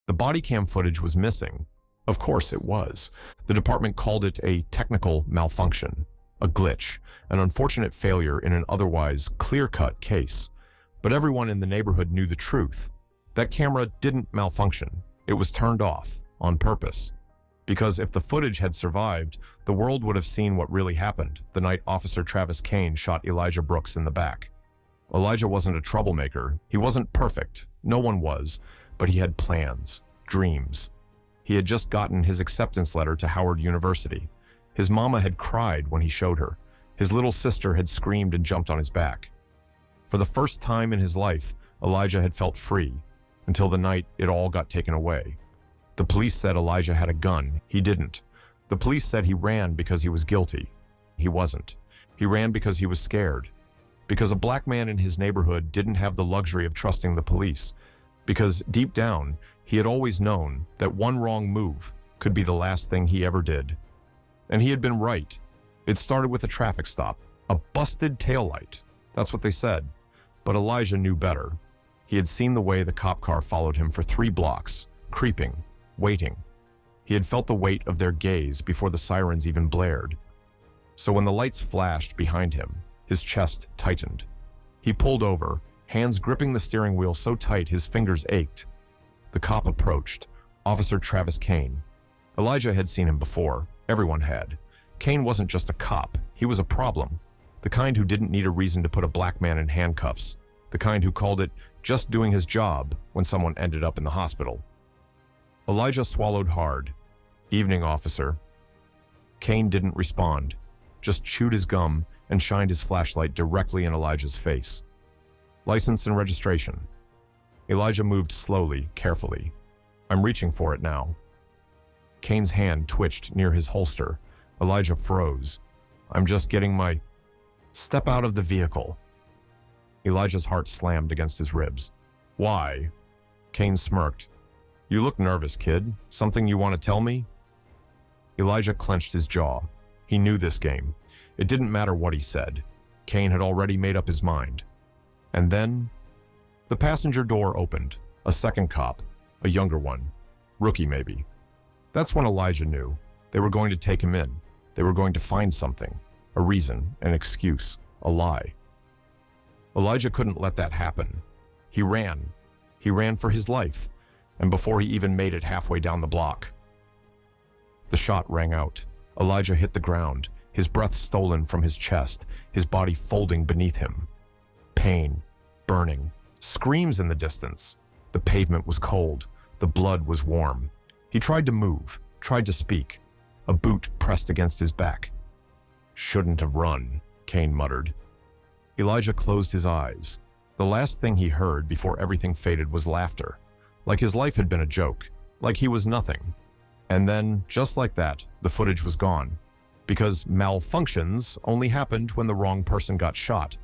The body cam footage was missing. Of course it was. The department called it a technical malfunction, a glitch, an unfortunate failure in an otherwise clear-cut case. But everyone in the neighborhood knew the truth. That camera didn't malfunction. It was turned off, on purpose. Because if the footage had survived, the world would have seen what really happened the night Officer Travis Kane shot Elijah Brooks in the back. Elijah wasn't a troublemaker. He wasn't perfect. No one was. But he had plans, dreams. He had just gotten his acceptance letter to Howard University. His mama had cried when he showed her. His little sister had screamed and jumped on his back. For the first time in his life, Elijah had felt free, until the night it all got taken away. The police said Elijah had a gun. He didn't. The police said he ran because he was guilty. He wasn't. He ran because he was scared. Because a black man in his neighborhood didn't have the luxury of trusting the police. Because deep down, he had always known that one wrong move could be the last thing he ever did. And he had been right. It started with a traffic stop, a busted taillight. That's what they said. But Elijah knew better. He had seen the way the cop car followed him for 3 blocks, creeping, waiting. He had felt the weight of their gaze before the sirens even blared. So when the lights flashed behind him, his chest tightened. He pulled over, hands gripping the steering wheel so tight his fingers ached. The cop approached, Officer Travis Kane. Elijah had seen him before. Everyone had. Kane wasn't just a cop. He was a problem. The kind who didn't need a reason to put a black man in handcuffs. The kind who called it just doing his job when someone ended up in the hospital. Elijah swallowed hard. "Evening, officer." Kane didn't respond, just chewed his gum and shined his flashlight directly in Elijah's face. "License and registration." Elijah moved slowly, carefully. "I'm reaching for it now." Kane's hand twitched near his holster. Elijah froze. "I'm just getting my..." "Step out of the vehicle." Elijah's heart slammed against his ribs. "Why?" Kane smirked. "You look nervous, kid. Something you want to tell me?" Elijah clenched his jaw. He knew this game. It didn't matter what he said. Kane had already made up his mind. And then, the passenger door opened. A second cop, a younger one. Rookie, maybe. That's when Elijah knew. They were going to take him in. They were going to find something. A reason, an excuse, a lie. Elijah couldn't let that happen. He ran. He ran for his life. And before he even made it halfway down the block, the shot rang out. Elijah hit the ground, his breath stolen from his chest, his body folding beneath him. Pain, burning, screams in the distance. The pavement was cold. The blood was warm. He tried to move, tried to speak. A boot pressed against his back. "Shouldn't have run," Kane muttered. Elijah closed his eyes. The last thing he heard before everything faded was laughter. Like his life had been a joke. Like he was nothing. And then, just like that, the footage was gone. Because malfunctions only happened when the wrong person got shot.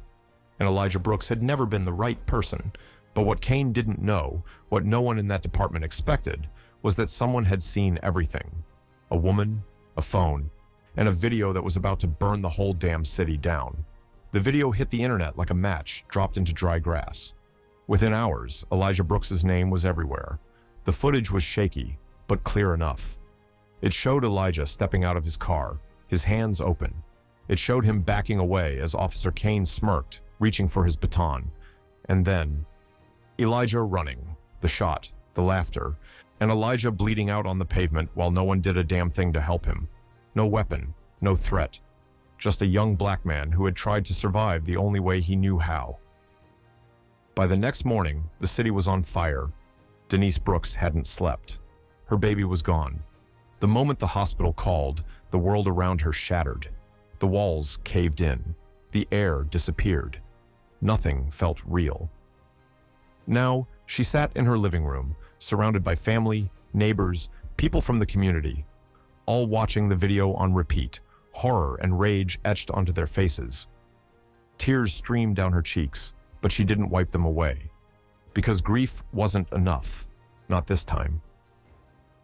And Elijah Brooks had never been the right person. But what Kane didn't know, what no one in that department expected, was that someone had seen everything. A woman, a phone, and a video that was about to burn the whole damn city down. The video hit the internet like a match dropped into dry grass. Within hours, Elijah Brooks's name was everywhere. The footage was shaky, but clear enough. It showed Elijah stepping out of his car, his hands open. It showed him backing away as Officer Kane smirked, reaching for his baton. And then, Elijah running, the shot, the laughter, and Elijah bleeding out on the pavement while no one did a damn thing to help him. No weapon, no threat. Just a young black man who had tried to survive the only way he knew how. By the next morning, the city was on fire. Denise Brooks hadn't slept. Her baby was gone. The moment the hospital called, the world around her shattered. The walls caved in. The air disappeared. Nothing felt real. Now, she sat in her living room, surrounded by family, neighbors, people from the community, all watching the video on repeat, horror and rage etched onto their faces. Tears streamed down her cheeks, but she didn't wipe them away. Because grief wasn't enough. Not this time.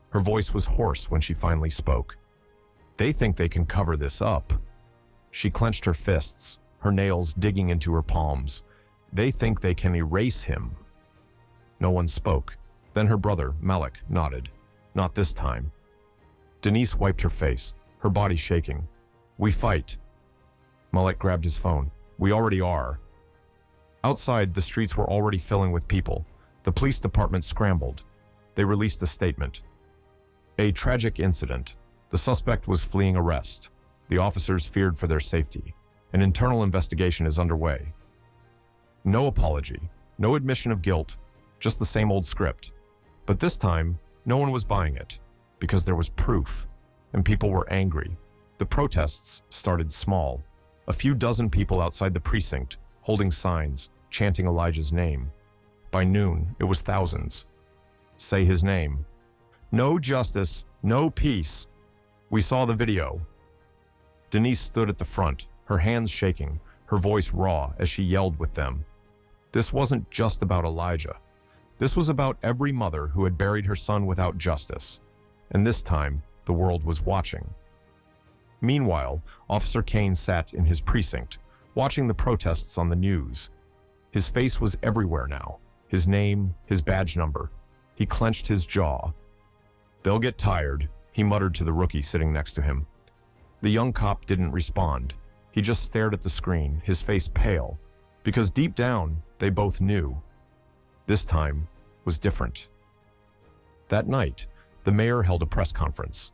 Her voice was hoarse when she finally spoke. They think they can cover this up. She clenched her fists, her nails digging into her palms. They think they can erase him. No one spoke. Then her brother, Malik, nodded. Not this time. Denise wiped her face, her body shaking. We fight. Malik grabbed his phone. We already are. Outside, the streets were already filling with people. The police department scrambled. They released a statement. A tragic incident. The suspect was fleeing arrest. The officers feared for their safety. An internal investigation is underway. No apology, no admission of guilt, just the same old script. But this time, no one was buying it, because there was proof, and people were angry. The protests started small. A few dozen people outside the precinct, holding signs, chanting Elijah's name. By noon, it was thousands. Say his name. No justice, no peace. We saw the video. Denise stood at the front, her hands shaking, her voice raw as she yelled with them. This wasn't just about Elijah. This was about every mother who had buried her son without justice. And this time, the world was watching. Meanwhile, Officer Kane sat in his precinct, watching the protests on the news. His face was everywhere now. His name, his badge number. He clenched his jaw. They'll get tired, he muttered to the rookie sitting next to him. The young cop didn't respond. He just stared at the screen, his face pale, because deep down, they both knew. This time was different. That night, the mayor held a press conference.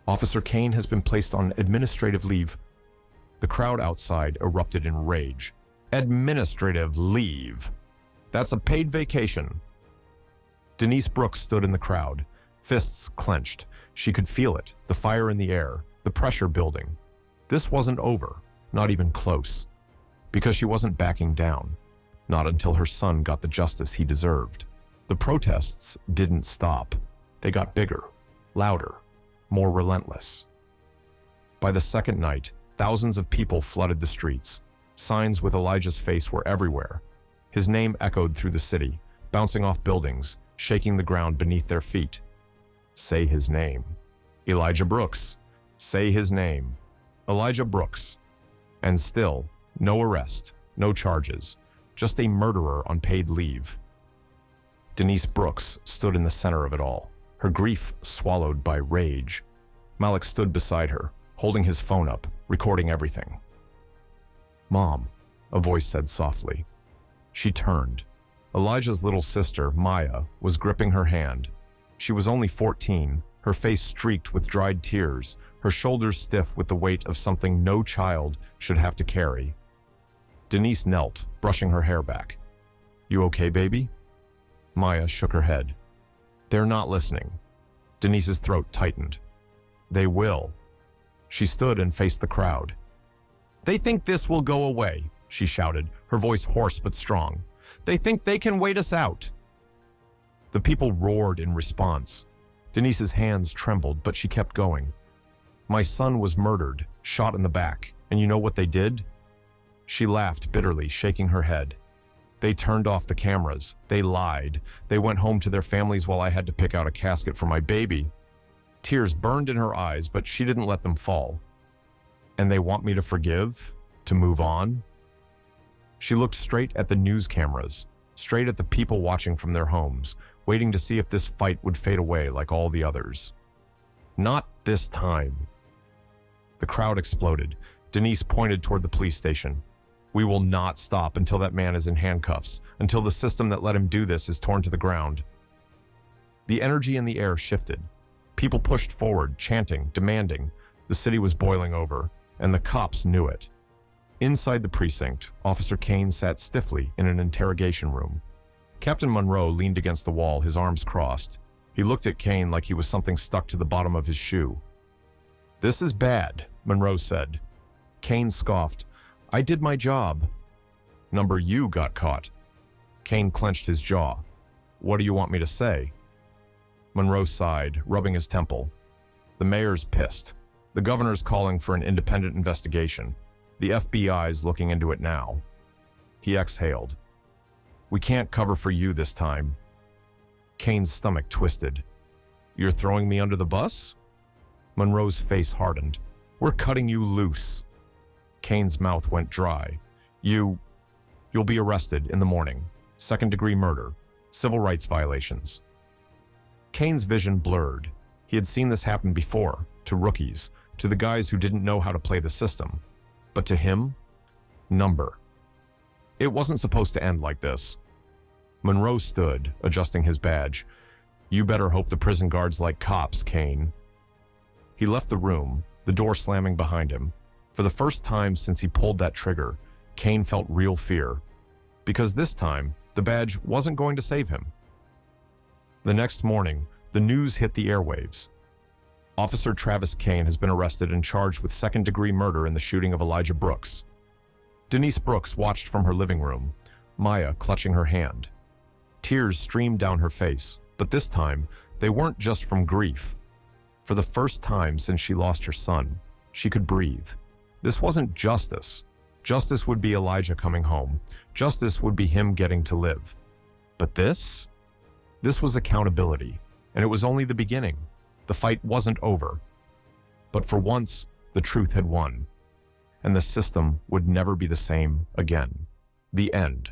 Officer Kane has been placed on administrative leave. The crowd outside erupted in rage. Administrative leave? That's a paid vacation. Denise Brooks stood in the crowd, fists clenched. She could feel it, the fire in the air, the pressure building. This wasn't over, not even close, because she wasn't backing down, not until her son got the justice he deserved. The protests didn't stop. They got bigger, louder, more relentless. By the second night, thousands of people flooded the streets. Signs with Elijah's face were everywhere. His name echoed through the city, bouncing off buildings, shaking the ground beneath their feet. Say his name. Elijah Brooks. Say his name. Elijah Brooks. And still, no arrest, no charges, just a murderer on paid leave. Denise Brooks stood in the center of it all, her grief swallowed by rage. Malik stood beside her, holding his phone up, recording everything. Mom, a voice said softly. She turned. Elijah's little sister, Maya, was gripping her hand. She was only 14, her face streaked with dried tears, her shoulders stiff with the weight of something no child should have to carry. Denise knelt, brushing her hair back. You okay, baby? Maya shook her head. They're not listening. Denise's throat tightened. They will. She stood and faced the crowd. They think this will go away, she shouted, her voice hoarse but strong. They think they can wait us out. The people roared in response. Denise's hands trembled, but she kept going. My son was murdered, shot in the back, and you know what they did? She laughed bitterly, shaking her head. They turned off the cameras. They lied. They went home to their families while I had to pick out a casket for my baby. Tears burned in her eyes, but she didn't let them fall. And they want me to forgive? To move on? She looked straight at the news cameras, straight at the people watching from their homes, waiting to see if this fight would fade away like all the others. Not this time. The crowd exploded. Denise pointed toward the police station. We will not stop until that man is in handcuffs, until the system that let him do this is torn to the ground. The energy in the air shifted. People pushed forward, chanting, demanding. The city was boiling over, and the cops knew it. Inside the precinct, Officer Kane sat stiffly in an interrogation room. Captain Monroe leaned against the wall, his arms crossed. He looked at Kane like he was something stuck to the bottom of his shoe. This is bad, Monroe said. Kane scoffed. I did my job. Number you got caught. Kane clenched his jaw. What do you want me to say? Monroe sighed, rubbing his temple. The mayor's pissed. The governor's calling for an independent investigation. The FBI's looking into it now. He exhaled. We can't cover for you this time. Kane's stomach twisted. You're throwing me under the bus? Monroe's face hardened. We're cutting you loose. Kane's mouth went dry. You'll be arrested in the morning. Second-degree murder. Civil rights violations. Kane's vision blurred. He had seen this happen before, to rookies, to the guys who didn't know how to play the system. But to him, number. It wasn't supposed to end like this. Monroe stood, adjusting his badge. "You better hope the prison guards like cops, Kane." He left the room, the door slamming behind him. For the first time since he pulled that trigger, Kane felt real fear. Because this time, the badge wasn't going to save him. The next morning, the news hit the airwaves. Officer Travis Kane has been arrested and charged with second-degree murder in the shooting of Elijah Brooks. Denise Brooks watched from her living room, Maya clutching her hand. Tears streamed down her face, but this time, they weren't just from grief. For the first time since she lost her son, she could breathe. This wasn't justice. Justice would be Elijah coming home. Justice would be him getting to live. But this was accountability, and it was only the beginning. The fight wasn't over. But for once, the truth had won, and the system would never be the same again. The end.